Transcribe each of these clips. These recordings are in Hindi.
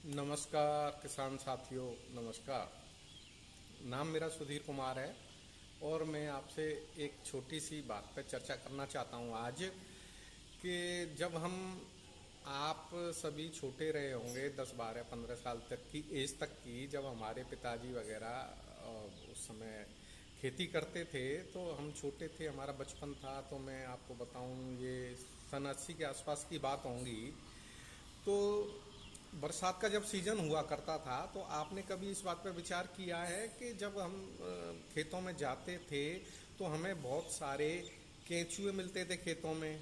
नमस्कार किसान साथियों, नमस्कार। नाम मेरा सुधीर कुमार है और मैं आपसे एक छोटी सी बात पर चर्चा करना चाहता हूँ आज कि जब हम आप सभी छोटे रहे होंगे 10 12 15 साल तक की एज तक की, जब हमारे पिताजी वगैरह उस समय खेती करते थे तो हम छोटे थे, हमारा बचपन था। तो मैं आपको बताऊं, ये सन 80 के आसपास की बात होंगी। तो बरसात का जब सीजन हुआ करता था तो आपने कभी इस बात पर विचार किया है कि जब हम खेतों में जाते थे तो हमें बहुत सारे केंचुए मिलते थे खेतों में।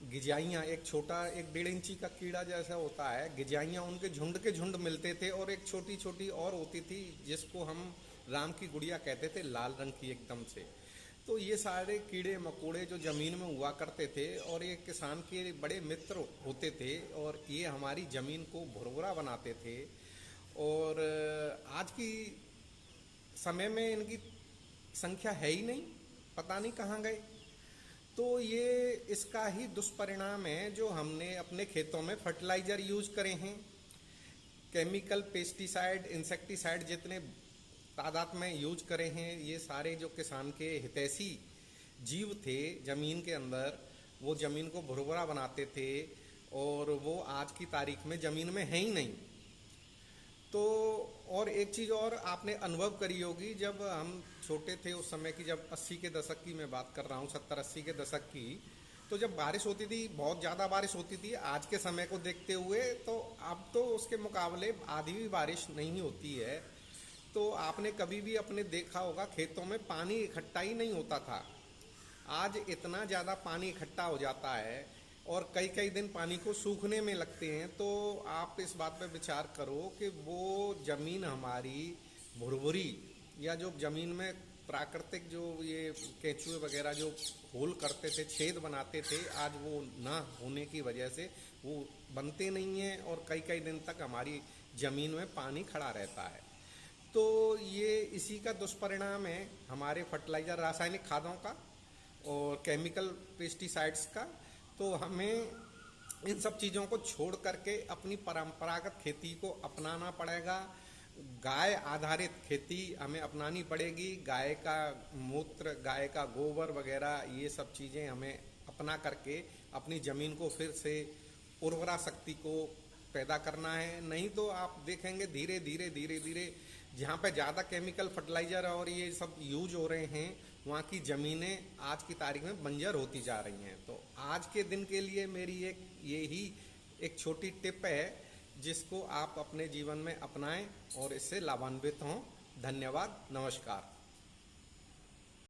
गिजाइयाँ, एक छोटा 1 1.5 इंची का कीड़ा जैसा होता है, गिजाइयाँ उनके झुंड के झुंड मिलते थे। और एक छोटी छोटी और होती थी जिसको हम राम की गुड़िया कहते थे, लाल रंग की एकदम से। तो ये सारे कीड़े मकोड़े जो ज़मीन में हुआ करते थे और ये किसान के बड़े मित्र होते थे और ये हमारी ज़मीन को भुरभुरा बनाते थे। और आज की समय में इनकी संख्या है ही नहीं, पता नहीं कहाँ गए। तो ये इसका ही दुष्परिणाम है जो हमने अपने खेतों में फर्टिलाइज़र यूज करे हैं। केमिकल, पेस्टिसाइड, इंसेक्टिसाइड जितने तादाद में यूज करे हैं, ये सारे जो किसान के हितैषी जीव थे जमीन के अंदर, वो जमीन को भुरभुरा बनाते थे और वो आज की तारीख में जमीन में है ही नहीं। तो और एक चीज़ और आपने अनुभव करी होगी, जब हम छोटे थे उस समय की, जब 80 के दशक की मैं बात कर रहा हूँ, 70 80 के दशक की। तो जब बारिश होती थी, बहुत ज़्यादा बारिश होती थी आज के समय को देखते हुए, तो अब तो उसके मुकाबले आधी भी बारिश नहीं होती है। तो आपने कभी भी अपने देखा होगा खेतों में पानी इकट्ठा ही नहीं होता था। आज इतना ज़्यादा पानी इकट्ठा हो जाता है और कई कई दिन पानी को सूखने में लगते हैं। तो आप इस बात पर विचार करो कि वो ज़मीन हमारी भुरभुरी, या जो ज़मीन में प्राकृतिक जो ये केंचुए वगैरह जो होल करते थे, छेद बनाते थे, आज वो ना होने की वजह से वो बनते नहीं हैं और कई कई दिन तक हमारी ज़मीन में पानी खड़ा रहता है। तो ये इसी का दुष्परिणाम है, हमारे फर्टिलाइज़र, रासायनिक खादों का और केमिकल पेस्टिसाइड्स का। तो हमें इन सब चीज़ों को छोड़ करके अपनी परंपरागत खेती को अपनाना पड़ेगा। गाय आधारित खेती हमें अपनानी पड़ेगी। गाय का मूत्र, गाय का गोबर वगैरह, ये सब चीज़ें हमें अपना करके अपनी ज़मीन को फिर से उर्वरा शक्ति को पैदा करना है। नहीं तो आप देखेंगे धीरे धीरे धीरे धीरे जहाँ पे ज़्यादा केमिकल फर्टिलाइज़र और ये सब यूज हो रहे हैं, वहाँ की ज़मीनें आज की तारीख में बंजर होती जा रही हैं। तो आज के दिन के लिए मेरी यही एक छोटी टिप है जिसको आप अपने जीवन में अपनाएं और इससे लाभान्वित हों। धन्यवाद, नमस्कार।